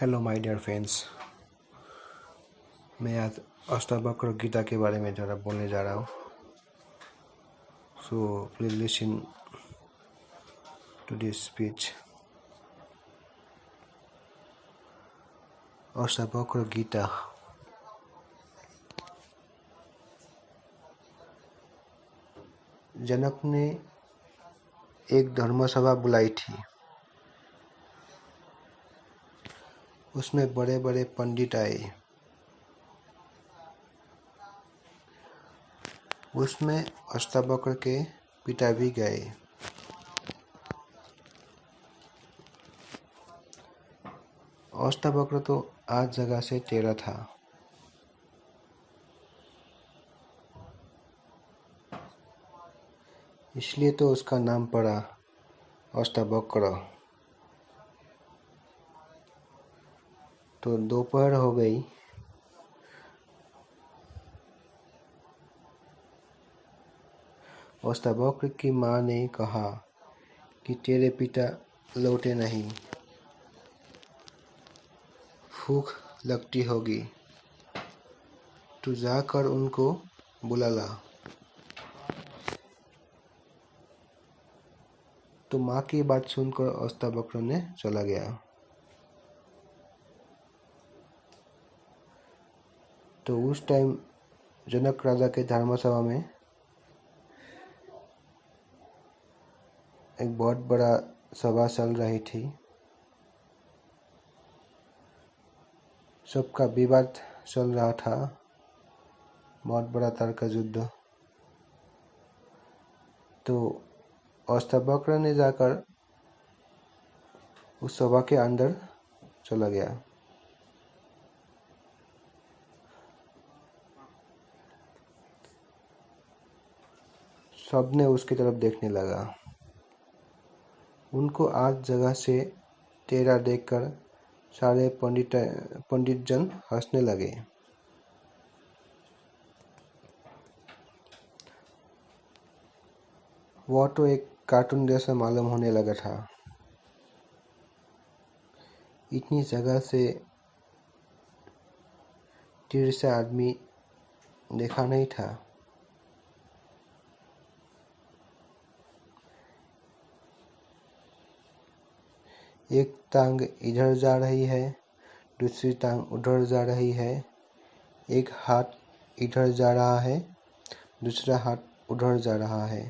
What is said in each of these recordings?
Hello my dear friends. मैं आज अष्टवक्र गीता के बारे में ज़रा बोलने जा रहा हूँ। So please listen to this speech. Ashtavakra Gita. Janak ने एक धर्मसभा बुलाई थी। उसमें बड़े बड़े पंडित आए। उसमें अष्टवक्र के पिता भी गए। अष्टवक्र तो आज जगह से टेढ़ा था। इसलिए तो उसका नाम पड़ा अष्टवक्र। तो दोपहर हो गई। अष्टवक्र की माँ ने कहा कि तेरे पिता लौटे नहीं, भूख लगती होगी, तू जाकर उनको बुला ला। तो माँ की बात सुनकर अष्टवक्र ने चला गया। तो उस टाइम जनक राजा के धर्मसभा में एक बहुत बड़ा सभा चल रही थी। सबका विवाद चल रहा था, बहुत बड़ा तर्क युद्ध। तो अष्टवक्र ने जाकर उस सभा के अंदर चला गया। सबने उसकी तरफ देखने लगा। उनको आज जगह से टेढ़ा देखकर सारे पंडित जन हंसने लगे। वह तो एक कार्टून जैसा मालूम होने लगा था। इतनी जगह से तिरछा आदमी देखा नहीं था। एक टांग इधर जा रही है, दूसरी टांग उधर जा रही है। एक हाथ इधर जा रहा है, दूसरा हाथ उधर जा रहा है।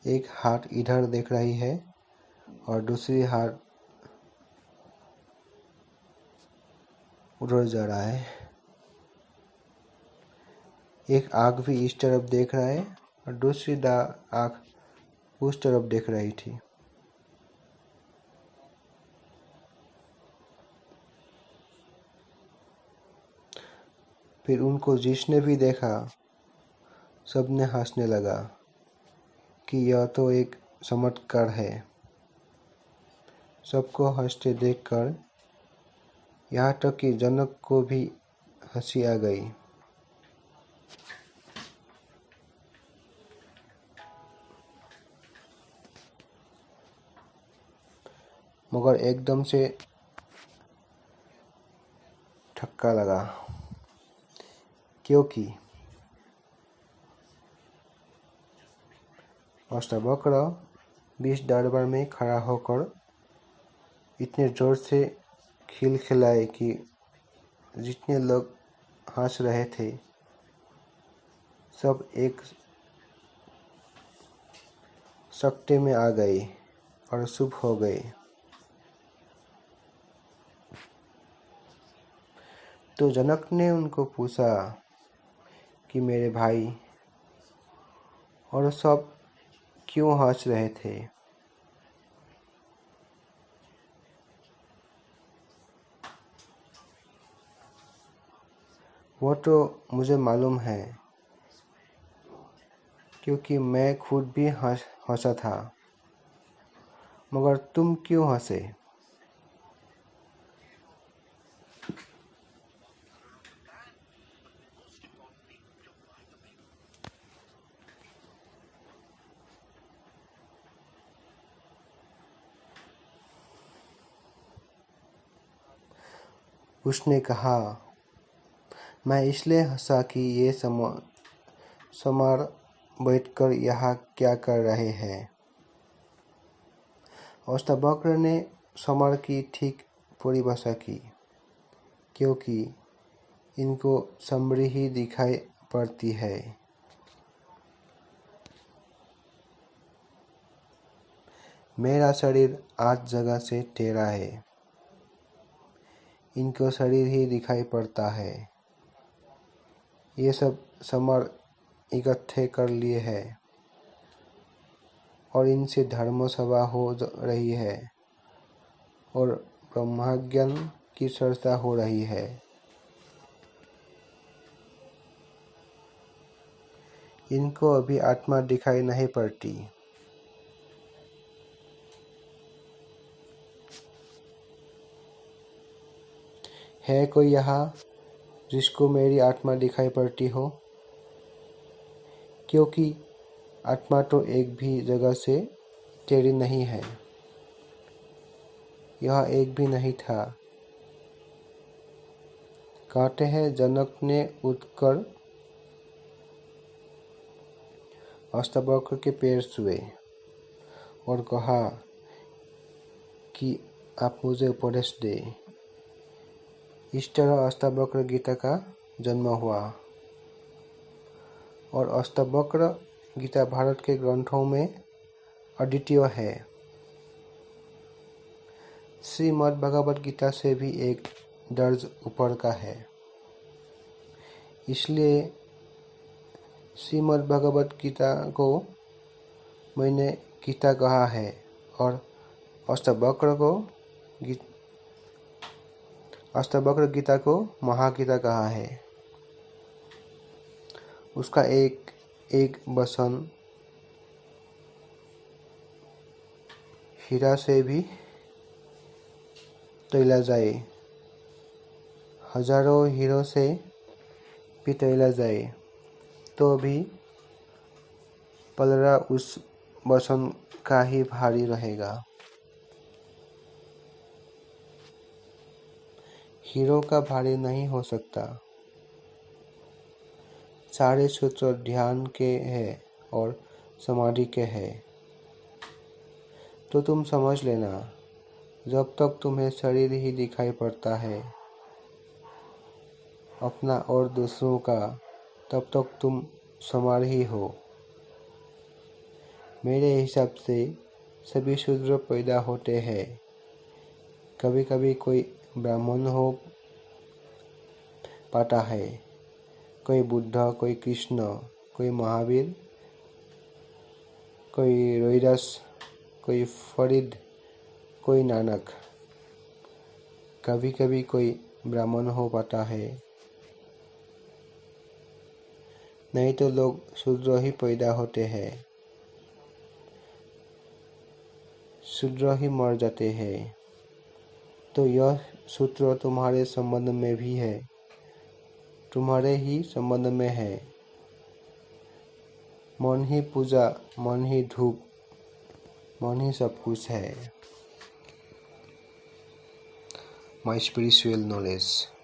एक हाथ इधर देख रही है और दूसरी हाथ उधर जा रहा है। एक आँख भी इस तरफ देख रहा है और दूसरी आँख उस तरफ देख रही थी। फिर उनको जिसने भी देखा सबने हंसने लगा कि यह तो एक चमत्कार है। सबको हंसते देखकर यहाँ तक कि जनक को भी हंसी आ गई। मगर एकदम से धक्का लगा, क्योंकि अष्टवक्र बीच दरबार में खड़ा होकर इतने जोर से खिलखिलाए कि जितने लोग हंस रहे थे सब एक सकते में आ गए और चुप हो गए। तो जनक ने उनको पूछा कि मेरे भाई और सब क्यों हंस रहे थे? वो तो मुझे मालूम है, क्योंकि मैं खुद भी हंसा था। मगर तुम क्यों हंसे? उसने कहा। मैं इसलिए हंसा कि ये समार बैठकर यहाँ क्या कर रहे हैं। अष्टवक्र ने समार की ठीक परिभाषा की, क्योंकि इनको समरी ही दिखाई पड़ती है। मेरा शरीर 8 जगह से टेढ़ा है, इनको शरीर ही दिखाई पड़ता है। ये सब समर इकट्ठे कर लिए है और इनसे धर्म सभा हो रही है और ब्रह्मज्ञान की चर्चा हो रही है। इनको अभी आत्मा दिखाई नहीं पड़ती। है कोई यहाँ जिसको मेरी आत्मा दिखाई पड़ती हो? क्योंकि आत्मा तो एक भी जगह से टेढ़ी नहीं है। यह एक भी नहीं था। कहते हैं जनक ने उठकर अष्टवक्र के पैर छुए और कहा कि आप मुझे उपदेश दें। इस तरह अष्टवक्र गीता का जन्म हुआ और अष्टवक्र गीता भारत के ग्रंथों में अद्वितीय है। श्रीमद् भगवद गीता से भी एक दर्ज ऊपर का है। इसलिए श्रीमद् भगवद गीता को मैंने गीता कहा है और अष्टवक्र गीता को महागीता कहा है। उसका एक एक वचन हीरा से भी तौला जाए, हजारों हीरों से भी तौला जाए तो भी पलड़ा उस वचन का ही भारी रहेगा। हीरो का भारी नहीं हो सकता। सारे सूत्र ध्यान के हैं और समाधि के हैं। तो तुम समझ लेना, जब तक तुम्हें शरीर ही दिखाई पड़ता है, अपना और दूसरों का, तब तक तुम समार ही हो। मेरे हिसाब से सभी शूद्र पैदा होते हैं। कभी कभी कोई ब्राह्मण हो पाता है, कोई बुद्ध, कोई कृष्ण, कोई महावीर, कोई रोहिदास, कोई फरीद, कोई नानक। कभी कभी कोई ब्राह्मण हो पाता है, नहीं तो लोग शूद्र ही पैदा होते हैं, शूद्र ही मर जाते हैं। तो यह सूत्र तुम्हारे संबंध में भी है, तुम्हारे ही संबंध में है। मन ही पूजा, मन ही धूप, मन ही सब कुछ है। My spiritual knowledge.